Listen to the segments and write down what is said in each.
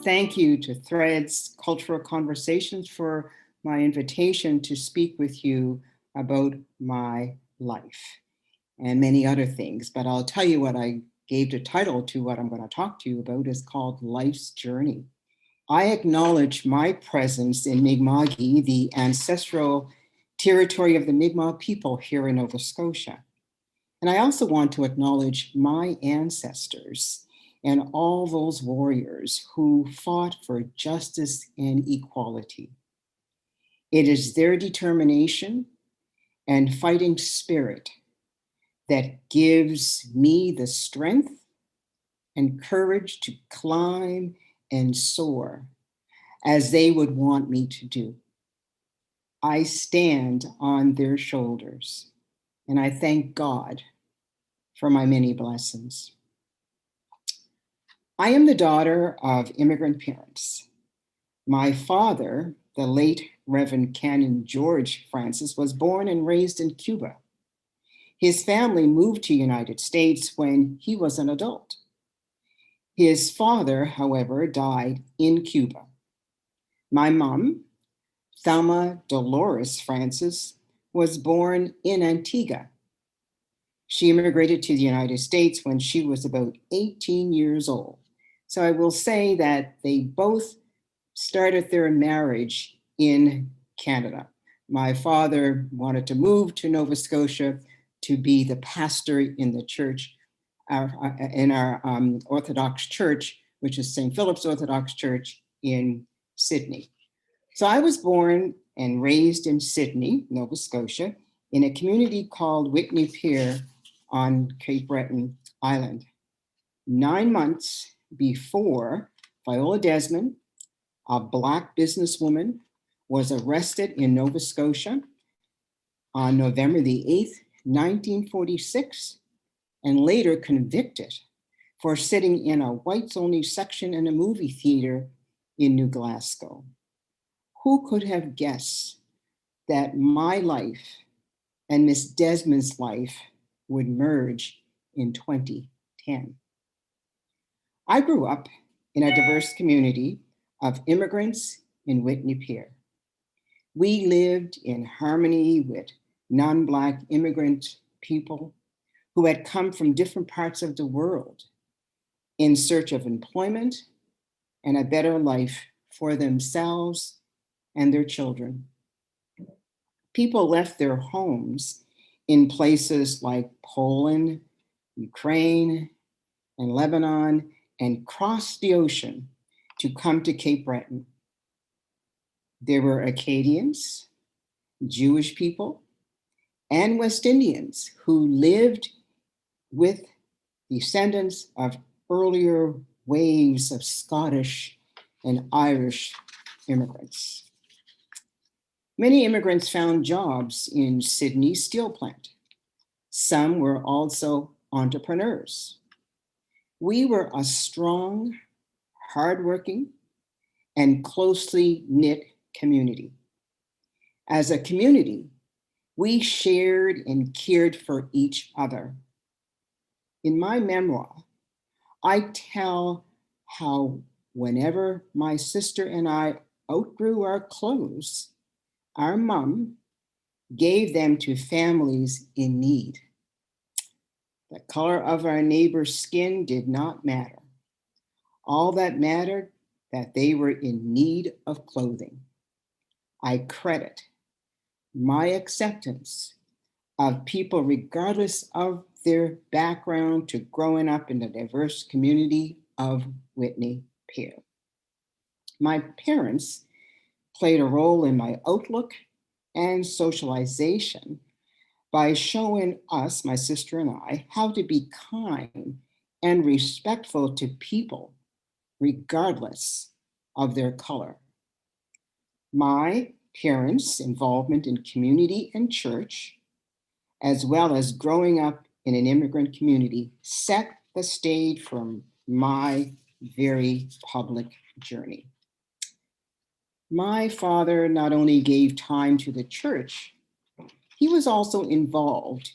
Thank you to Threads Cultural Conversations for my invitation to speak with you about my life and many other things. But I'll tell you what I gave the title to what I'm going to talk to you about is called Life's Journey. I acknowledge my presence in Mi'kma'ki, the ancestral territory of the Mi'kmaq people here in Nova Scotia. And I also want to acknowledge my ancestors and all those warriors who fought for justice and equality. It is their determination and fighting spirit that gives me the strength and courage to climb and soar as they would want me to do. I stand on their shoulders, and I thank God for my many blessings. I am the daughter of immigrant parents. My father, the late Reverend Canon George Francis, was born and raised in Cuba. His family moved to the United States when he was an adult. His father, however, died in Cuba. My mom, Thelma Dolores Francis, was born in Antigua. She immigrated to the United States when she was about 18 years old. So I will say that they both started their marriage in Canada. My father wanted to move to Nova Scotia to be the pastor in the church, in our Orthodox church, which is St. Philip's Orthodox Church in Sydney. So I was born and raised in Sydney, Nova Scotia, in a community called Whitney Pier on Cape Breton Island. 9 months before Viola Desmond, a Black businesswoman, was arrested in Nova Scotia on November the 8th, 1946, and later convicted for sitting in a whites-only section in a movie theater in New Glasgow. Who could have guessed that my life and Miss Desmond's life would merge in 2010? I grew up in a diverse community of immigrants in Whitney Pier. We lived in harmony with non-Black immigrant people who had come from different parts of the world in search of employment and a better life for themselves and their children. People left their homes in places like Poland, Ukraine, and Lebanon, and crossed the ocean to come to Cape Breton. There were Acadians, Jewish people, and West Indians who lived with descendants of earlier waves of Scottish and Irish immigrants. Many immigrants found jobs in Sydney's steel plant. Some were also entrepreneurs. We were a strong, hardworking, and closely knit community. As a community, we shared and cared for each other. In my memoir, I tell how whenever my sister and I outgrew our clothes, our mom gave them to families in need. The color of our neighbor's skin did not matter. All that mattered, that they were in need of clothing. I credit my acceptance of people, regardless of their background, to growing up in the diverse community of Whitney Pier. My parents played a role in my outlook and socialization by showing us, my sister and I, how to be kind and respectful to people, regardless of their color. My parents' involvement in community and church, as well as growing up in an immigrant community, set the stage for my very public journey. My father not only gave time to the church, he was also involved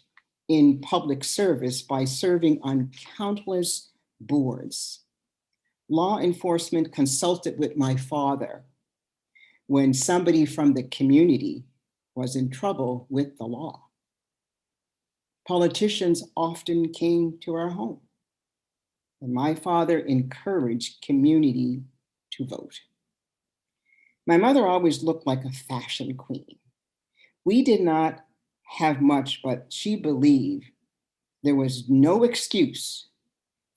in public service by serving on countless boards. Law enforcement consulted with my father when somebody from the community was in trouble with the law. Politicians often came to our home, and my father encouraged community to vote. My mother always looked like a fashion queen. We did not have much, but she believed there was no excuse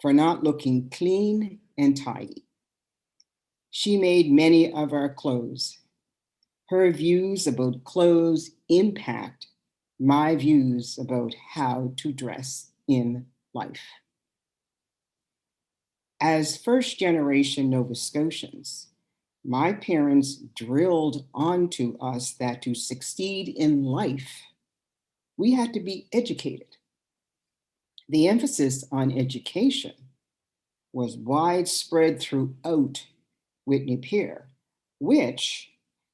for not looking clean and tidy. She made many of our clothes. Her views about clothes impact my views about how to dress in life. As first generation Nova Scotians, my parents drilled onto us that to succeed in life, we had to be educated. The emphasis on education was widespread throughout Whitney Pier, which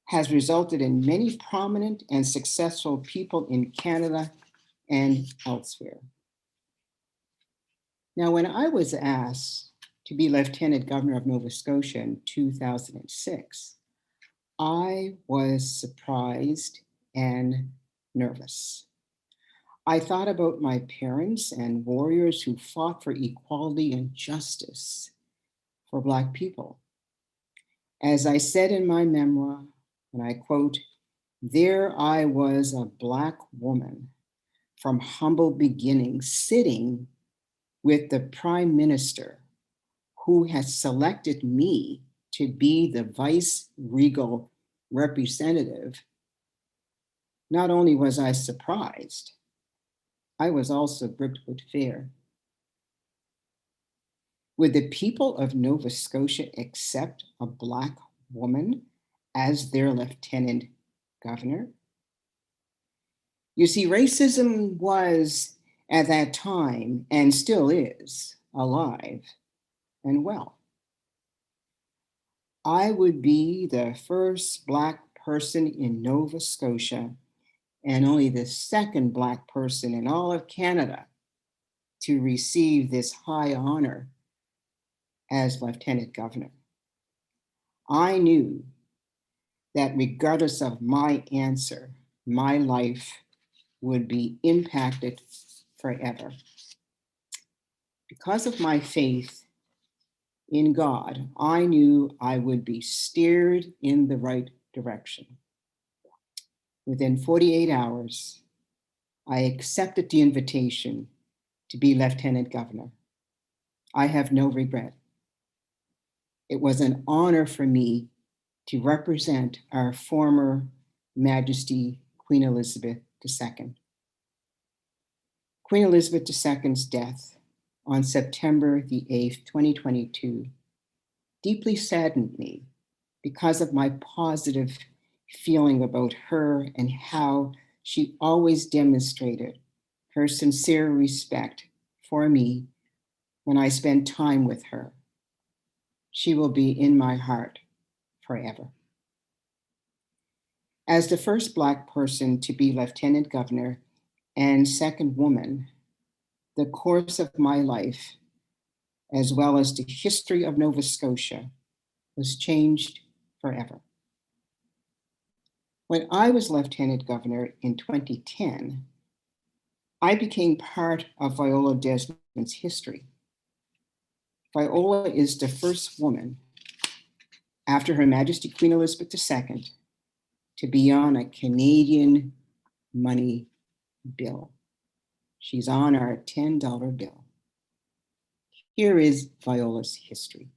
has resulted in many prominent and successful people in Canada and elsewhere. Now, when I was asked to be Lieutenant Governor of Nova Scotia in 2006, I was surprised and nervous. I thought about my parents and warriors who fought for equality and justice for Black people. As I said in my memoir, and I quote, "There I was, a Black woman from humble beginnings, sitting with the Prime Minister who had selected me to be the vice-regal representative. Not only was I surprised, I was also gripped with fear. Would the people of Nova Scotia accept a Black woman as their lieutenant governor? You see, racism was at that time, and still is, alive and well. I would be the first Black person in Nova Scotia and only the second Black person in all of Canada to receive this high honor as Lieutenant Governor. I knew that regardless of my answer, my life would be impacted forever. Because of my faith in God, I knew I would be steered in the right direction. Within 48 hours, I accepted the invitation to be Lieutenant Governor. I have no regret. It was an honor for me to represent our former Majesty, Queen Elizabeth II. Queen Elizabeth II's death on September the 8th, 2022, deeply saddened me because of my positive feeling about her and how she always demonstrated her sincere respect for me when I spend time with her. She will be in my heart forever. As the first Black person to be Lieutenant Governor and second woman, the course of my life, as well as the history of Nova Scotia, was changed forever. When I was Lieutenant Governor in 2010, I became part of Viola Desmond's history. Viola is the first woman after Her Majesty Queen Elizabeth II to be on a Canadian money bill. She's on our $10 bill. Here is Viola's history.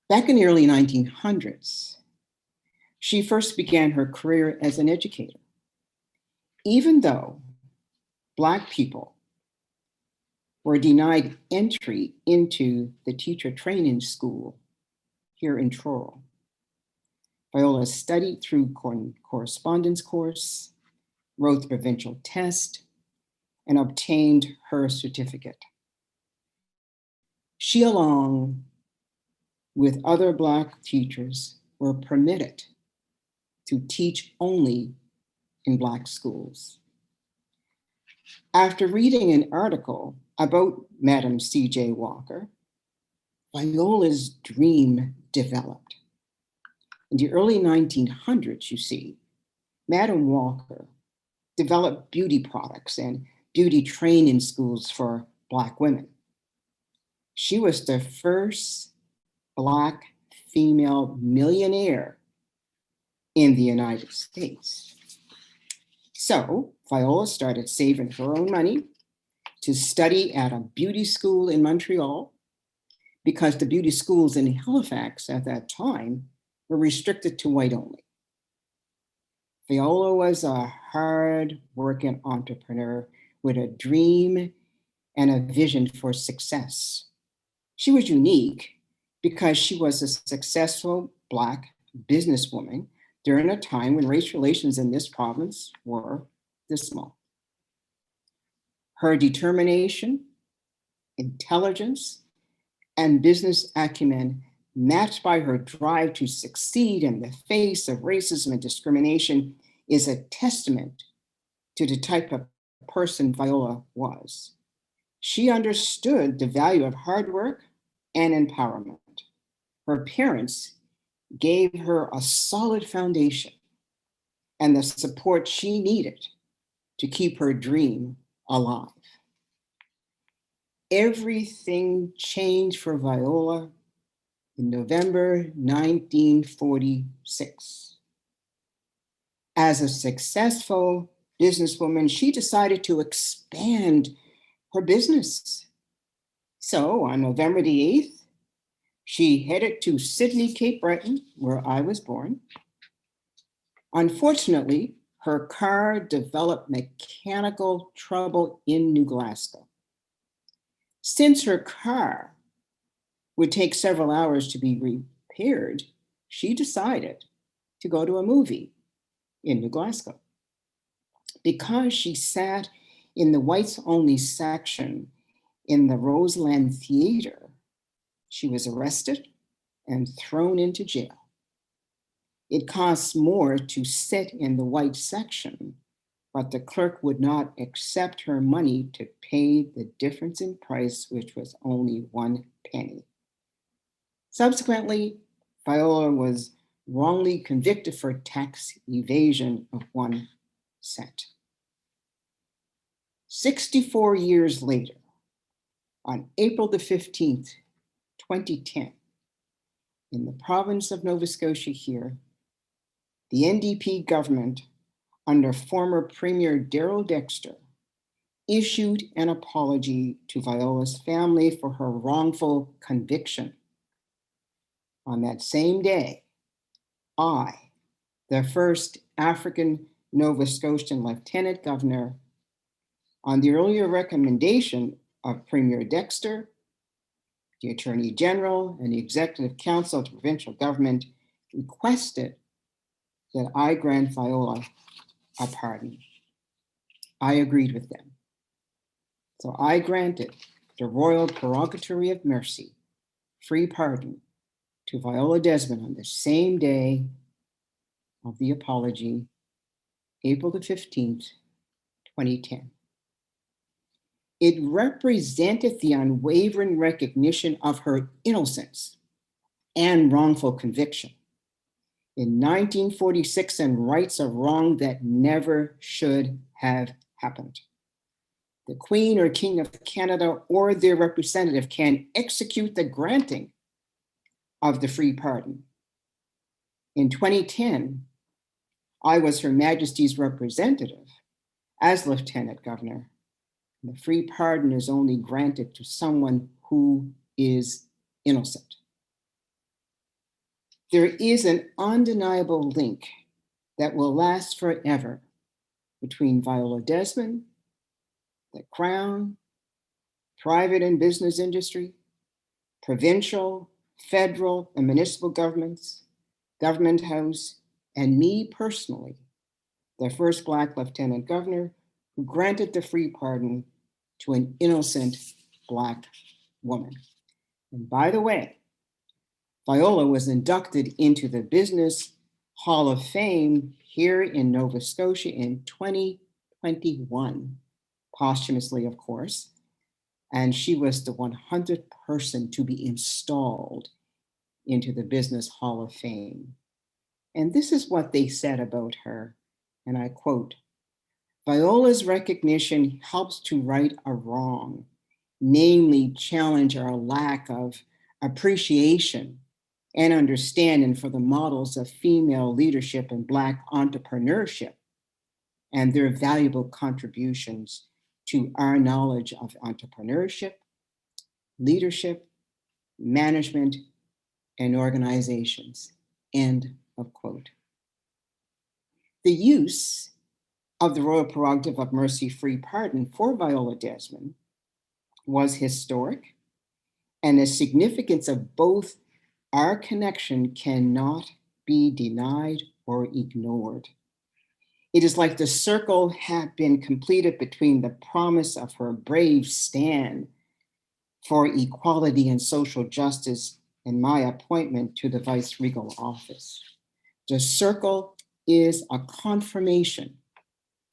Back in the early 1900s, she first began her career as an educator. Even though Black people were denied entry into the teacher training school here in Truro, Viola studied through correspondence course, wrote the provincial test, and obtained her certificate. She, along with other Black teachers, were permitted to teach only in Black schools. After reading an article about Madam C.J. Walker, Viola's dream developed. In the early 1900s, you see, Madam Walker developed beauty products and beauty training schools for Black women. She was the first Black female millionaire in the United States. So Viola started saving her own money to study at a beauty school in Montreal, because the beauty schools in Halifax at that time were restricted to white only. Viola was a hard-working entrepreneur with a dream and a vision for success. She was unique because she was a successful Black businesswoman during a time when race relations in this province were dismal. Her determination, intelligence, and business acumen, matched by her drive to succeed in the face of racism and discrimination, is a testament to the type of person Viola was. She understood the value of hard work and empowerment. Her parents gave her a solid foundation and the support she needed to keep her dream alive. Everything changed for Viola in November 1946. As a successful businesswoman, she decided to expand her business. So on November the 8th, she headed to Sydney, Cape Breton, where I was born. Unfortunately, her car developed mechanical trouble in New Glasgow. Since her car would take several hours to be repaired, she decided to go to a movie in New Glasgow. Because she sat in the whites only section in the Roseland Theater, she was arrested and thrown into jail. It costs more to sit in the white section, but the clerk would not accept her money to pay the difference in price, which was only 1 penny. Subsequently, Viola was wrongly convicted for tax evasion of 1 cent. 64 years later, on April the 15th, 2010, in the province of Nova Scotia here, the NDP government, under former Premier Darrell Dexter, issued an apology to Viola's family for her wrongful conviction. On that same day, I, the first African Nova Scotian Lieutenant Governor, on the earlier recommendation of Premier Dexter, the Attorney General, and the Executive Council of the provincial government, requested that I grant Viola a pardon. I agreed with them. So I granted the royal prerogatory of mercy, free pardon, to Viola Desmond on the same day of the apology, April the 15th, 2010. It represented the unwavering recognition of her innocence and wrongful conviction in 1946 and rights of wrong that never should have happened. The Queen or King of Canada or their representative can execute the granting of the free pardon. In 2010, I was Her Majesty's representative as Lieutenant Governor. The free pardon is only granted to someone who is innocent. There is an undeniable link that will last forever between Viola Desmond, the Crown, private and business industry, provincial, federal, and municipal governments, Government House, and me personally, the first Black Lieutenant Governor who granted the free pardon to an innocent Black woman. And by the way, Viola was inducted into the Business Hall of Fame here in Nova Scotia in 2021, posthumously, of course, and she was the 100th person to be installed into the Business Hall of Fame. And this is what they said about her, and I quote, "Viola's recognition helps to right a wrong, namely challenge our lack of appreciation and understanding for the models of female leadership and Black entrepreneurship and their valuable contributions to our knowledge of entrepreneurship, leadership, management, and organizations." End of quote. The use of the royal prerogative of mercy-free pardon for Viola Desmond was historic, and the significance of both our connection cannot be denied or ignored. It is like the circle had been completed between the promise of her brave stand for equality and social justice and my appointment to the vice-regal office. The circle is a confirmation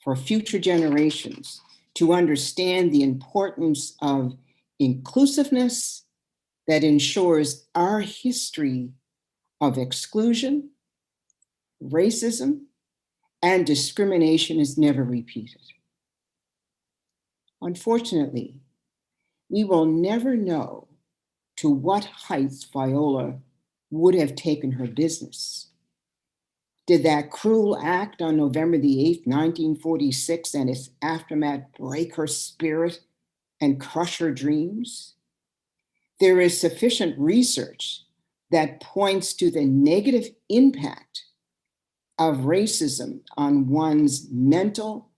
for future generations to understand the importance of inclusiveness that ensures our history of exclusion, racism, and discrimination is never repeated. Unfortunately, we will never know to what heights Viola would have taken her business. Did that cruel act on November the 8th, 1946, and its aftermath break her spirit and crush her dreams? There is sufficient research that points to the negative impact of racism on one's mental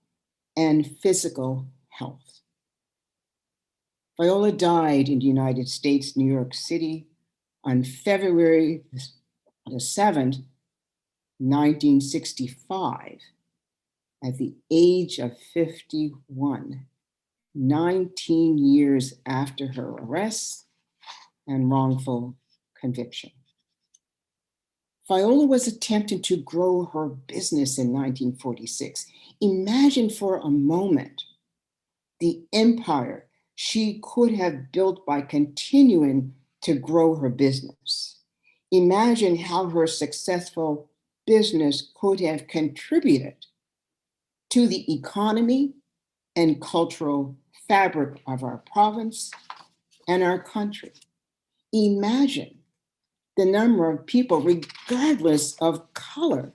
and physical health. Viola died in the United States, New York City, on February the 7th, 1965, at the age of 51, 19 years after her arrest and wrongful conviction. Viola was attempting to grow her business in 1946. Imagine for a moment the empire she could have built by continuing to grow her business. Imagine how her successful business could have contributed to the economy and cultural fabric of our province and our country. Imagine the number of people, regardless of color,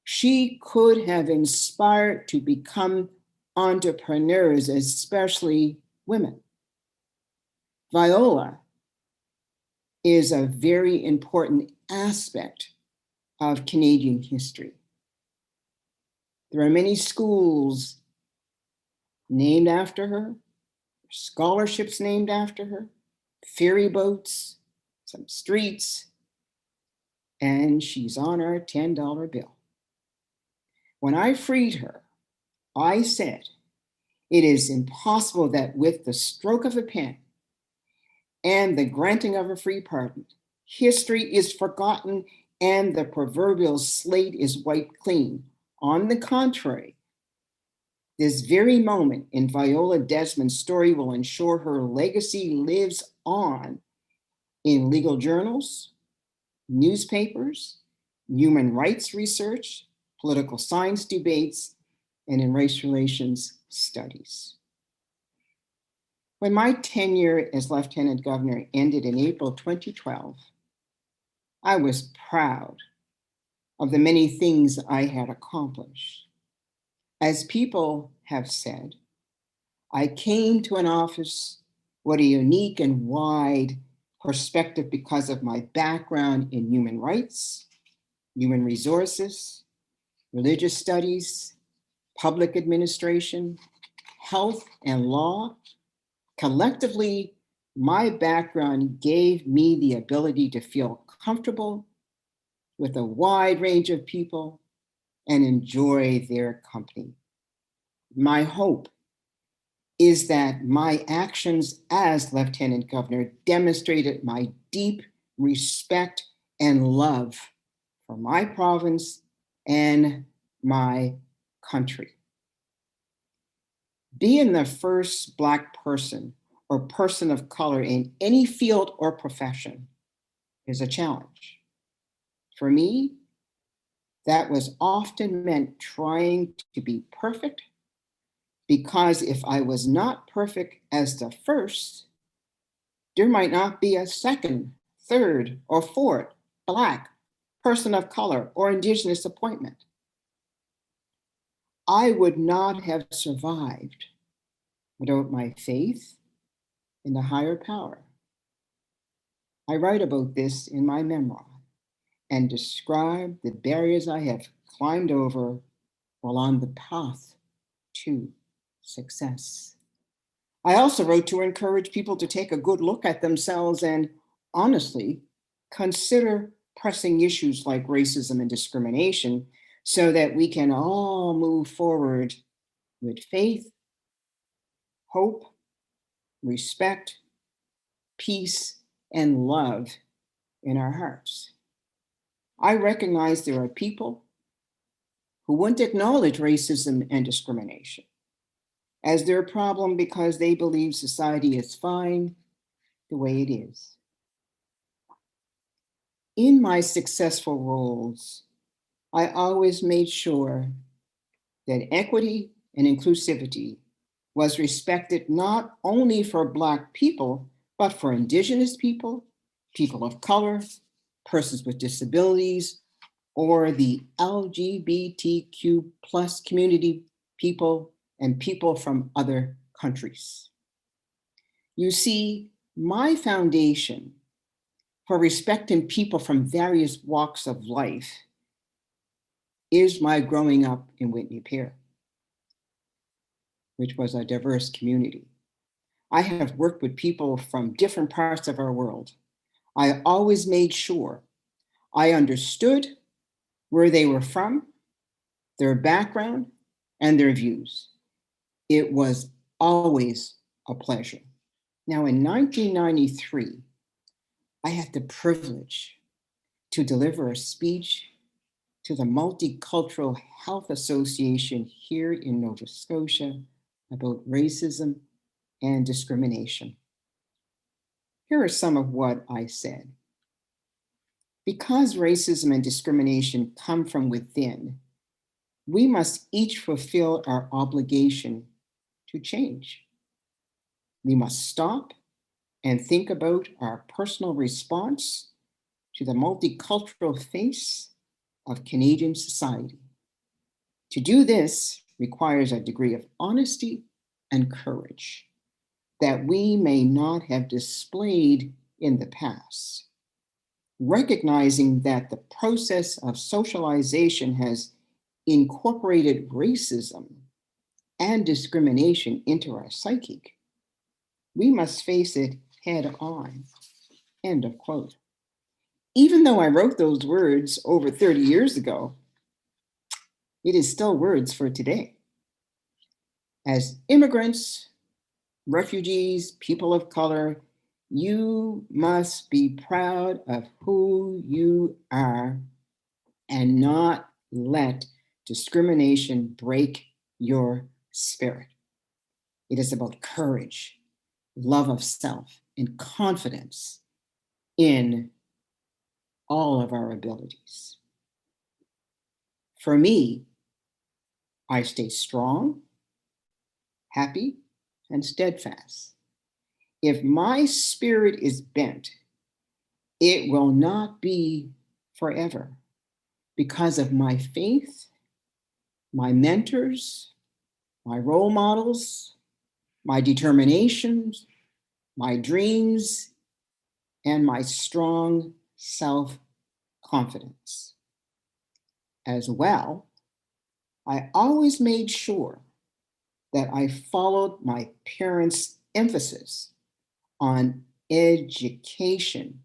she could have inspired to become entrepreneurs, especially women. Viola is a very important aspect of Canadian history. There are many schools named after her, scholarships named after her, ferry boats, some streets, and she's on our $10 bill. When I freed her, I said, it is impossible that with the stroke of a pen and the granting of a free pardon, history is forgotten and the proverbial slate is wiped clean. On the contrary, this very moment in Viola Desmond's story will ensure her legacy lives on in legal journals, newspapers, human rights research, political science debates, and in race relations studies. When my tenure as Lieutenant Governor ended in April 2012, I was proud of the many things I had accomplished. As people have said, I came to an office with a unique and wide perspective because of my background in human rights, human resources, religious studies, public administration, health, and law. Collectively, my background gave me the ability to feel comfortable with a wide range of people and enjoy their company. My hope is that my actions as Lieutenant Governor demonstrated my deep respect and love for my province and my country. Being the first Black person or person of color in any field or profession is a challenge. For me, that was often meant trying to be perfect, because if I was not perfect as the first, there might not be a second, third, or fourth Black, person of color, or Indigenous appointment. I would not have survived without my faith in the higher power. I write about this in my memoir and describe the barriers I have climbed over while on the path to success. I also wrote to encourage people to take a good look at themselves and honestly consider pressing issues like racism and discrimination so that we can all move forward with faith, hope, respect, peace, and love in our hearts. I recognize there are people who won't acknowledge racism and discrimination as their problem because they believe society is fine the way it is. In my successful roles, I always made sure that equity and inclusivity was respected not only for Black people, but for Indigenous people, people of color, persons with disabilities, or the LGBTQ plus community people and people from other countries. You see, my foundation for respecting people from various walks of life is my growing up in Whitney Pier, which was a diverse community. I have worked with people from different parts of our world. I always made sure I understood where they were from, their background, and their views. It was always a pleasure. Now, in 1993, I had the privilege to deliver a speech to the Multicultural Health Association here in Nova Scotia about racism and discrimination. Here are some of what I said. Because racism and discrimination come from within, we must each fulfill our obligation to change. We must stop and think about our personal response to the multicultural face of Canadian society. To do this requires a degree of honesty and courage that we may not have displayed in the past. Recognizing that the process of socialization has incorporated racism and discrimination into our psyche, we must face it head on. End of quote. Even though I wrote those words over 30 years ago, it is still words for today. As immigrants, refugees, people of color, you must be proud of who you are and not let discrimination break your spirit. It is about courage, love of self, and confidence in all of our abilities. For me, I stay strong, happy, and steadfast. If my spirit is bent, it will not be forever because of my faith, my mentors, my role models, my determinations, my dreams, and my strong self-confidence. As well, I always made sure that I followed my parents' emphasis on education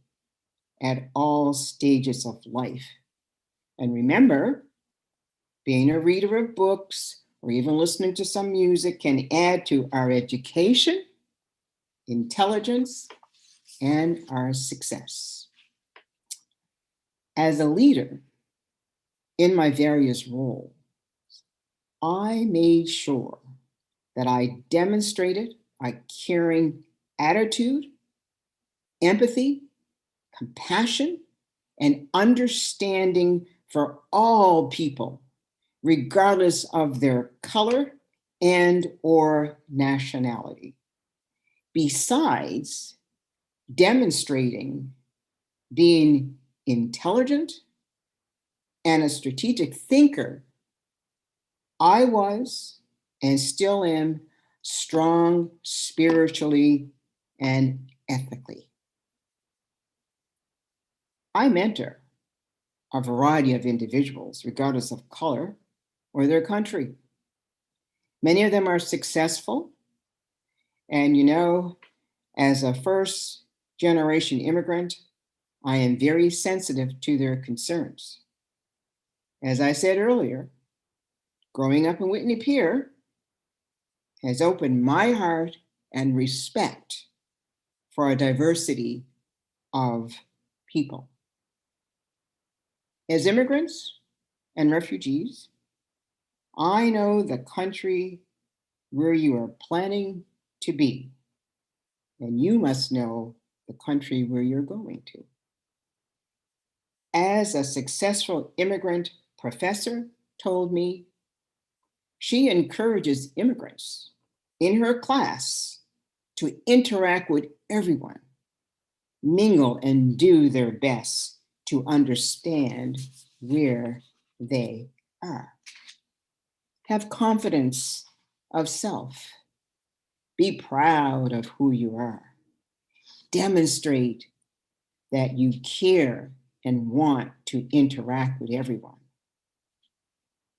at all stages of life. And remember, being a reader of books or even listening to some music can add to our education, intelligence, and our success. As a leader in my various roles, I made sure that I demonstrated a caring attitude, empathy, compassion, and understanding for all people, regardless of their color and or nationality. Besides demonstrating being intelligent and a strategic thinker, I was and still am strong spiritually and ethically. I mentor a variety of individuals, regardless of color or their country. Many of them are successful. And as a first generation immigrant, I am very sensitive to their concerns. As I said earlier, growing up in Whitney Pier has opened my heart and respect for a diversity of people. As immigrants and refugees, I know the country where you are planning to be, and you must know the country where you're going to. As a successful immigrant professor told me, she encourages immigrants in her class to interact with everyone, mingle, and do their best to understand where they are. Have confidence of self. Be proud of who you are. Demonstrate that you care and want to interact with everyone.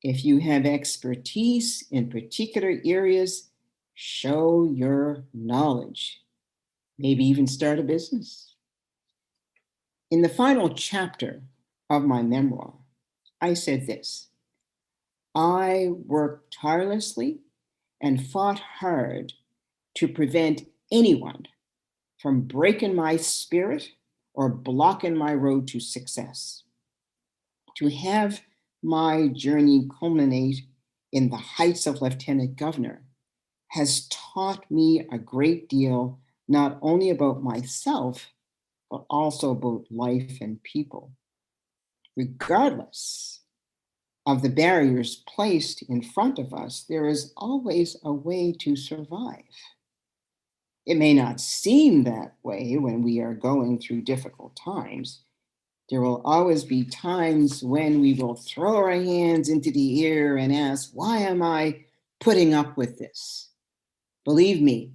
If you have expertise in particular areas, show your knowledge. Maybe even start a business. In the final chapter of my memoir, I said this: I worked tirelessly and fought hard to prevent anyone from breaking my spirit or blocking my road to success. To have my journey culminate in the heights of lieutenant governor has taught me a great deal, not only about myself, but also about life and people. Regardless of the barriers placed in front of us, there is always a way to survive. It may not seem that way when we are going through difficult times. There will always be times when we will throw our hands into the air and ask, why am I putting up with this? Believe me,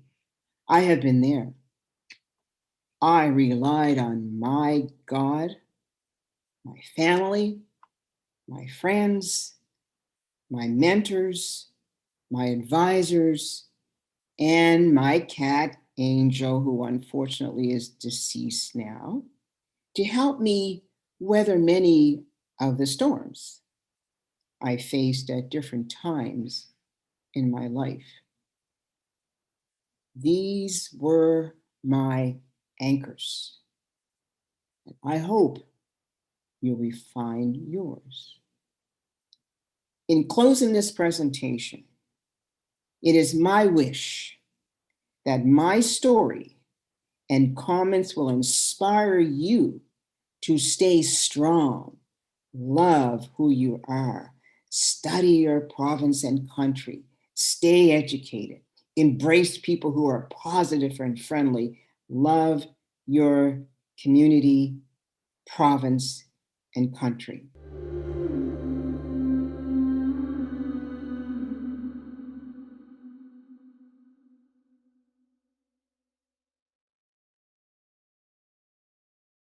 I have been there. I relied on my God, my family, my friends, my mentors, my advisors, and my cat, Angel, who unfortunately is deceased now, to help me weather many of the storms I faced at different times in my life. These were my anchors. I hope you'll find yours. In closing this presentation, it is my wish that my story and comments will inspire you to stay strong, love who you are, study your province and country, stay educated, embrace people who are positive and friendly, love your community, province, and country.